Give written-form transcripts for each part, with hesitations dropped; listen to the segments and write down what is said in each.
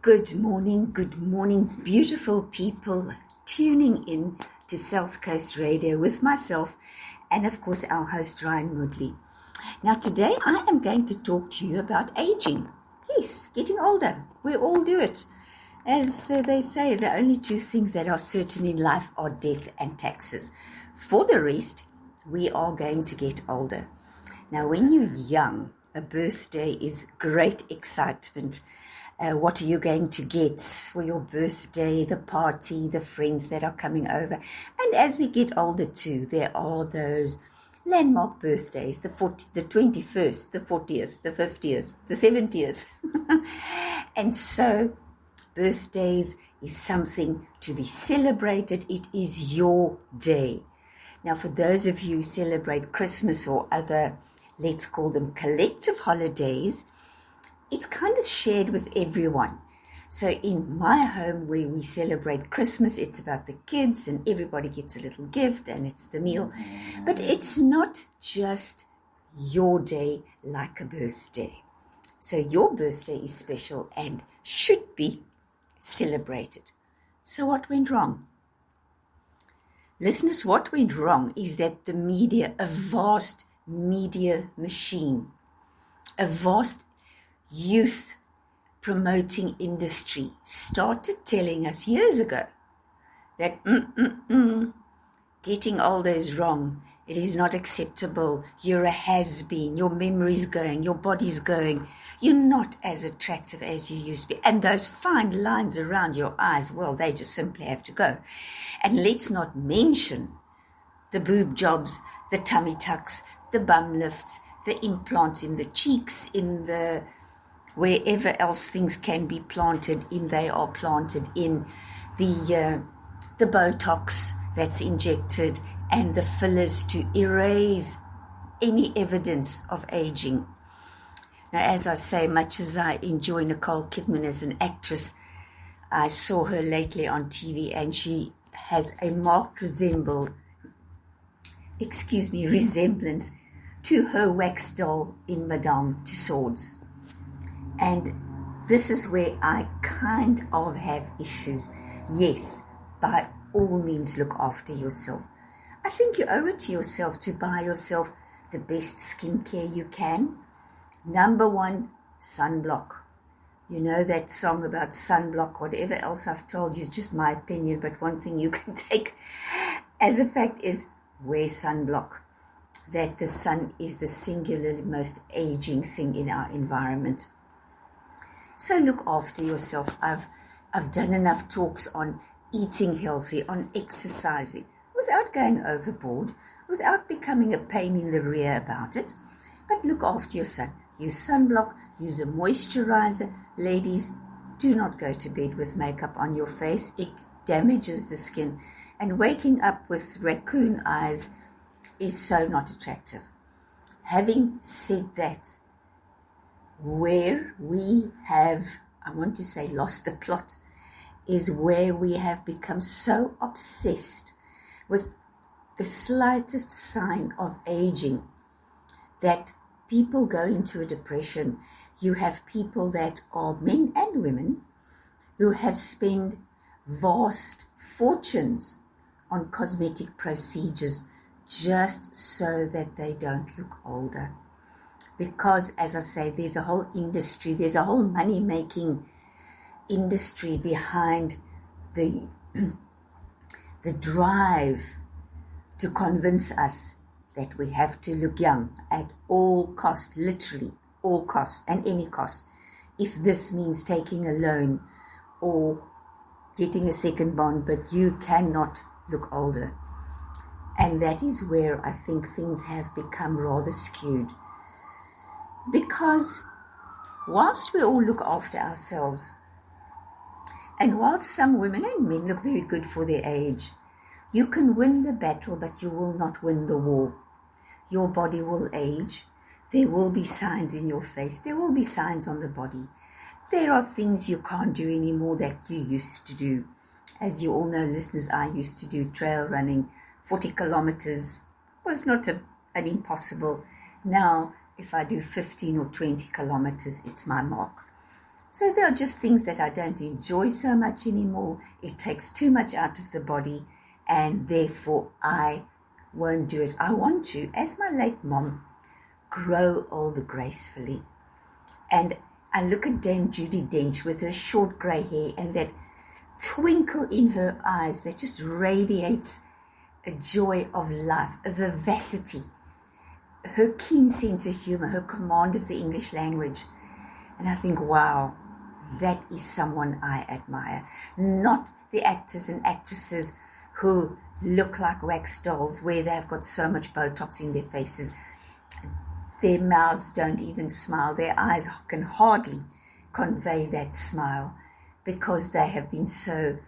Good morning, beautiful people tuning in to South Coast Radio with myself and, of course, our host, Ryan Woodley. Now, today I am going to talk to you about aging. Yes, getting older. We all do it. As they say, the only two things that are certain in life are death and taxes. For the rest, we are going to get older. Now, when you're young, a birthday is great excitement. What are you going to get for your birthday, the party, the friends that are coming over? And as we get older too, there are those landmark birthdays, the 21st, the 40th, the 50th, the 70th. And so birthdays is something to be celebrated. It is your day. Now, for those of you who celebrate Christmas or other, let's call them collective holidays, it's kind of shared with everyone. So in my home where we celebrate Christmas, it's about the kids and everybody gets a little gift and it's the meal. But it's not just your day like a birthday. So your birthday is special and should be celebrated. So what went wrong? Listeners, what went wrong is that the media, a vast media machine, a vast youth promoting industry started telling us years ago that getting older is wrong. It is not acceptable. You're a has-been. Your memory's going. Your body's going. You're not as attractive as you used to be. And those fine lines around your eyes, well, they just simply have to go. And let's not mention the boob jobs, the tummy tucks, the bum lifts, the implants in the cheeks, in the wherever else things can be planted in, they are planted in, the Botox that's injected and the fillers to erase any evidence of aging. Now, as I say, much as I enjoy Nicole Kidman as an actress, I saw her lately on TV and she has a marked resemblance to her wax doll in Madame Tussauds. And this is where I kind of have issues. Yes, by all means, look after yourself. I think you owe it to yourself to buy yourself the best skincare you can. Number one, sunblock. You know that song about sunblock, whatever else I've told you is just my opinion, but one thing you can take as a fact is wear sunblock. That the sun is the singularly most aging thing in our environment. So look after yourself. I've done enough talks on eating healthy, on exercising, without going overboard, without becoming a pain in the rear about it. But look after your sun. Use sunblock, use a moisturizer. Ladies, do not go to bed with makeup on your face. It damages the skin. And waking up with raccoon eyes is so not attractive. Having said that, where we have, I want to say, lost the plot, is where we have become so obsessed with the slightest sign of aging that people go into a depression. You have people that are men and women who have spent vast fortunes on cosmetic procedures just so that they don't look older. Because, as I say, there's a whole industry, there's a whole money-making industry behind the drive to convince us that we have to look young at all cost, literally all cost and any cost. If this means taking a loan or getting a second bond, but you cannot look older. And that is where I think things have become rather skewed. Because whilst we all look after ourselves, and whilst some women and men look very good for their age, you can win the battle, but you will not win the war. Your body will age. There will be signs in your face. There will be signs on the body. There are things you can't do anymore that you used to do. As you all know, listeners, I used to do trail running. 40 kilometers was not an impossible. Now, if I do 15 or 20 kilometers, it's my mark. So there are just things that I don't enjoy so much anymore. It takes too much out of the body, and therefore I won't do it. I want to, as my late mom, grow old gracefully. And I look at Dame Judy Dench with her short grey hair and that twinkle in her eyes that just radiates a joy of life, a vivacity, her keen sense of humour, her command of the English language. And I think, wow, that is someone I admire. Not the actors and actresses who look like wax dolls, where they've got so much Botox in their faces. Their mouths don't even smile. Their eyes can hardly convey that smile because they have been so,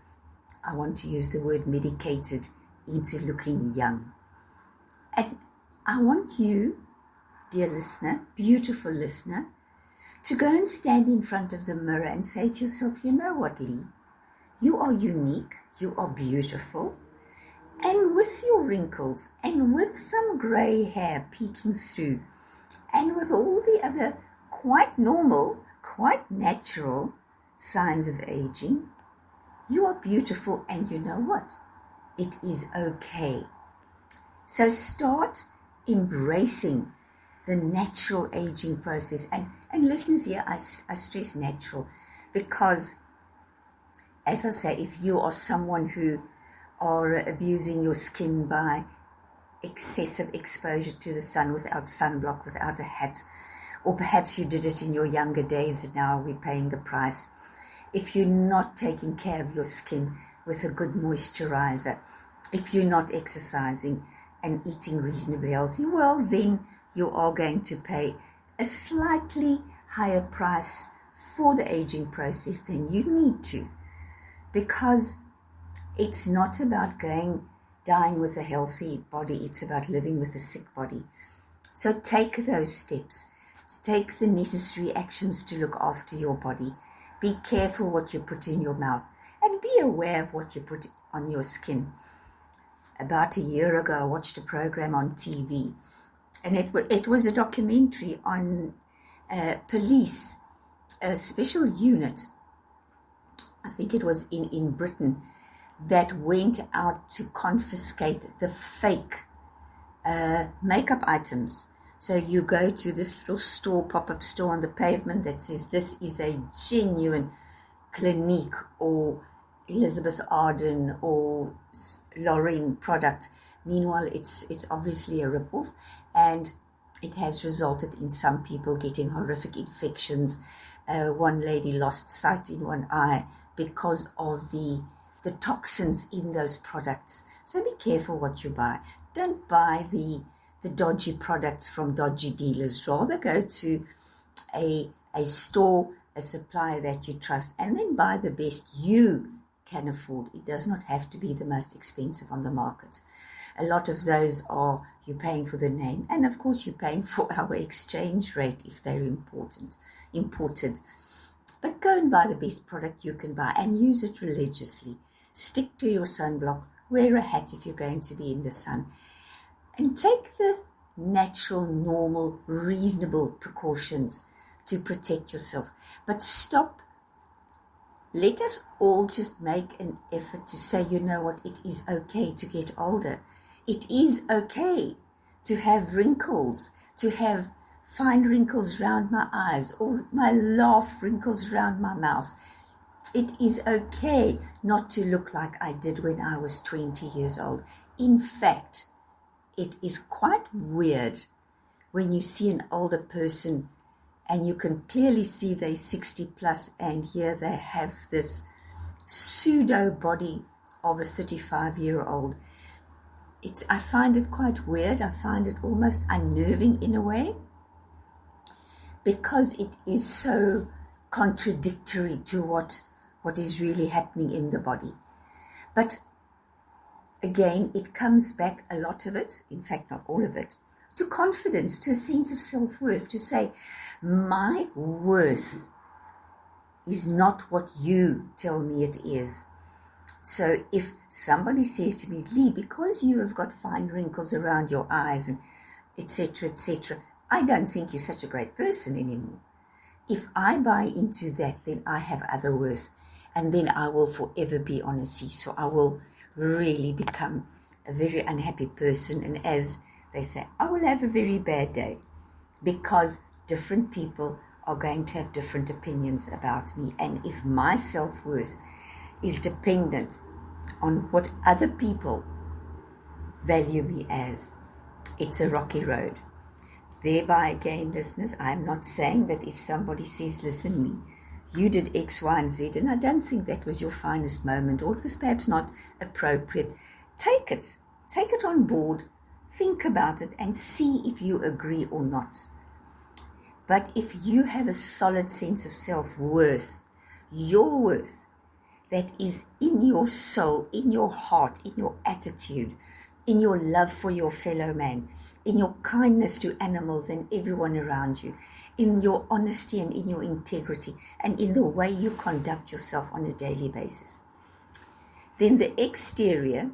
I want to use the word medicated, into looking young. And I want you, dear listener, beautiful listener, to go and stand in front of the mirror and say to yourself, you know what, Lee? You are unique, you are beautiful, and with your wrinkles and with some grey hair peeking through, and with all the other quite normal, quite natural signs of aging, you are beautiful, and you know what? It is okay. So start embracing the natural aging process. And listeners here, I stress natural because, as I say, if you are someone who are abusing your skin by excessive exposure to the sun without sunblock, without a hat, or perhaps you did it in your younger days and now we're paying the price. If you're not taking care of your skin with a good moisturizer, if you're not exercising and eating reasonably healthy, well, then you are going to pay a slightly higher price for the aging process than you need to, because it's not about dying with a healthy body, it's about living with a sick body. So take those steps, take the necessary actions to look after your body. Be careful what you put in your mouth and be aware of what you put on your skin. About a year ago, I watched a program on TV, and it was a documentary on police, a special unit, I think it was in Britain, that went out to confiscate the fake makeup items. So you go to this little store, pop-up store on the pavement that says this is a genuine Clinique or Elizabeth Arden or Lorraine product. Meanwhile, it's obviously a rip-off, and it has resulted in some people getting horrific infections. One lady lost sight in one eye because of the toxins in those products. So be careful what you buy. Don't buy the dodgy products from dodgy dealers. Rather go to a store, a supplier that you trust, and then buy the best you can afford. It does not have to be the most expensive on the market. A lot of those are you're paying for the name, and of course you're paying for our exchange rate if they're imported. But go and buy the best product you can buy and use it religiously. Stick to your sunblock, wear a hat if you're going to be in the sun, and take the natural, normal, reasonable precautions to protect yourself. But stop. Let us all just make an effort to say, you know what, it is okay to get older. It is okay to have wrinkles, to have fine wrinkles around my eyes or my laugh wrinkles around my mouth. It is okay not to look like I did when I was 20 years old. In fact, it is quite weird when you see an older person and you can clearly see they're 60 plus, and here they have this pseudo body of a 35-year-old. I find it quite weird. I find it almost unnerving in a way, because it is so contradictory to what is really happening in the body. But again, it comes back, a lot of it, in fact not all of it, to confidence, to a sense of self-worth, to say, my worth is not what you tell me it is. So if somebody says to me, Lee, because you have got fine wrinkles around your eyes and etc., I don't think you're such a great person anymore, if I buy into that, then I have other worth, and then I will forever be on a seesaw. I will really become a very unhappy person, and as they say, I will have a very bad day, because different people are going to have different opinions about me. And if my self-worth is dependent on what other people value me as, it's a rocky road. Thereby, again, listeners, I'm not saying that if somebody says, listen, Lee, you did X, Y, and Z, and I don't think that was your finest moment, or it was perhaps not appropriate, take it on board, think about it, and see if you agree or not. But if you have a solid sense of self-worth, your worth, that is in your soul, in your heart, in your attitude, in your love for your fellow man, in your kindness to animals and everyone around you, in your honesty and in your integrity, and in the way you conduct yourself on a daily basis, then the exterior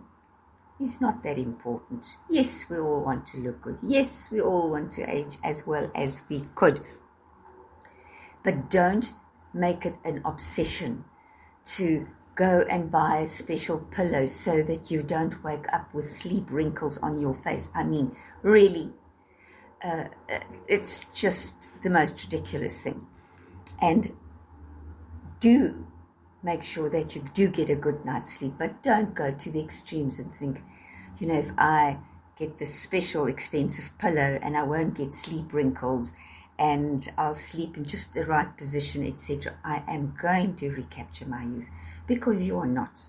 is not that important. Yes, we all want to look good. Yes, we all want to age as well as we could. But don't make it an obsession to go and buy a special pillow so that you don't wake up with sleep wrinkles on your face. I mean, really, it's just the most ridiculous thing. And do make sure that you do get a good night's sleep, but don't go to the extremes and think, if I get this special expensive pillow and I won't get sleep wrinkles and I'll sleep in just the right position, etc., I am going to recapture my youth, because you are not.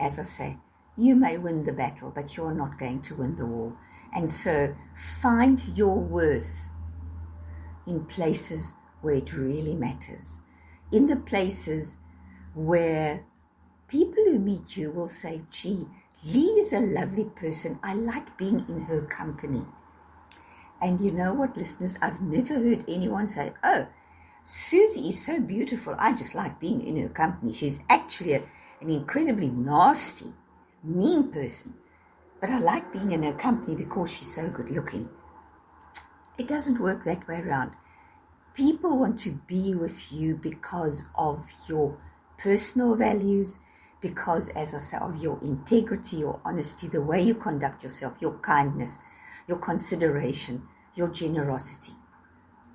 As I say, you may win the battle, but you're not going to win the war. And so find your worth in places where it really matters, in the places where people who meet you will say, gee, Lee is a lovely person. I like being in her company. And you know what, listeners? I've never heard anyone say, oh, Susie is so beautiful. I just like being in her company. She's actually an incredibly nasty, mean person. But I like being in her company because she's so good looking. It doesn't work that way around. People want to be with you because of your personal values, because, as I say, of your integrity, your honesty, the way you conduct yourself, your kindness, your consideration, your generosity,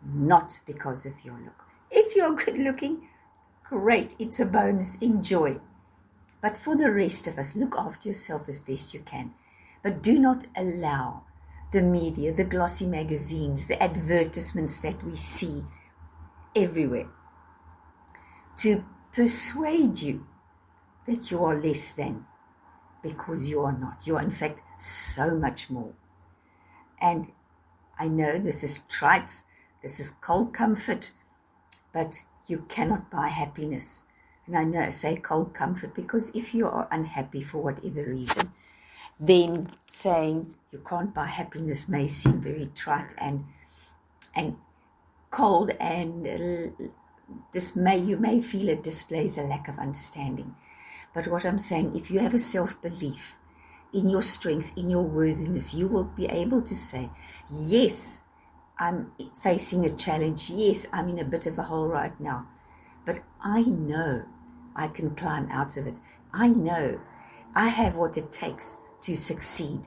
not because of your look. If you're good looking, great, it's a bonus, enjoy. But for the rest of us, look after yourself as best you can. But do not allow the media, the glossy magazines, the advertisements that we see everywhere to persuade you that you are less than, because you are not. You are, in fact, so much more. And I know this is trite, this is cold comfort, but you cannot buy happiness. And I know I say cold comfort because if you are unhappy for whatever reason, then saying you can't buy happiness may seem very trite and cold, and you may feel it displays a lack of understanding. But what I'm saying, if you have a self-belief in your strength, in your worthiness, you will be able to say, yes, I'm facing a challenge. Yes, I'm in a bit of a hole right now. But I know I can climb out of it. I know I have what it takes to succeed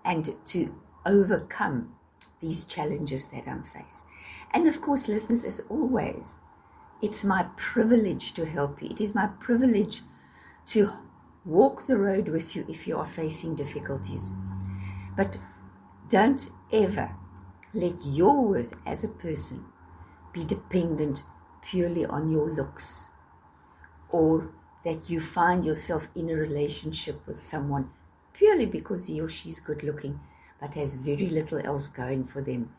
and to overcome these challenges that I'm faced. And of course, listeners, as always, it's my privilege to help you. It is my privilege to walk the road with you if you are facing difficulties. But don't ever let your worth as a person be dependent purely on your looks, or that you find yourself in a relationship with someone purely because he or she is good looking but has very little else going for them,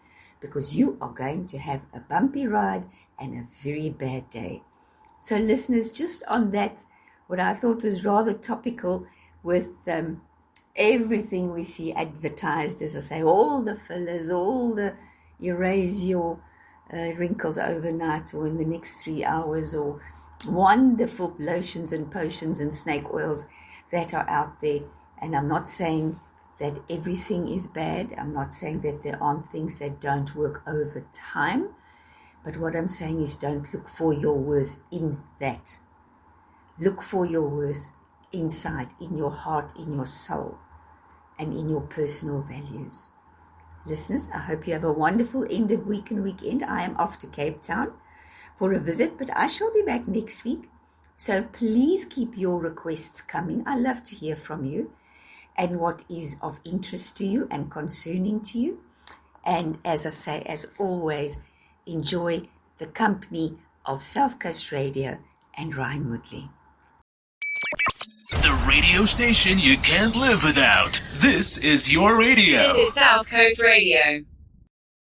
because you are going to have a bumpy ride and a very bad day. So listeners, just on that, what I thought was rather topical with everything we see advertised, as I say, all the fillers, all the erase your wrinkles overnight or in the next 3 hours, or wonderful lotions and potions and snake oils that are out there. And I'm not saying that everything is bad. I'm not saying that there aren't things that don't work over time. But what I'm saying is don't look for your worth in that. Look for your worth inside, in your heart, in your soul, and in your personal values. Listeners, I hope you have a wonderful end of week and weekend. I am off to Cape Town for a visit, but I shall be back next week. So please keep your requests coming. I love to hear from you and what is of interest to you and concerning to you. And as I say, as always, enjoy the company of South Coast Radio and Ryan Woodley. The radio station you can't live without. This is your radio. This is South Coast Radio.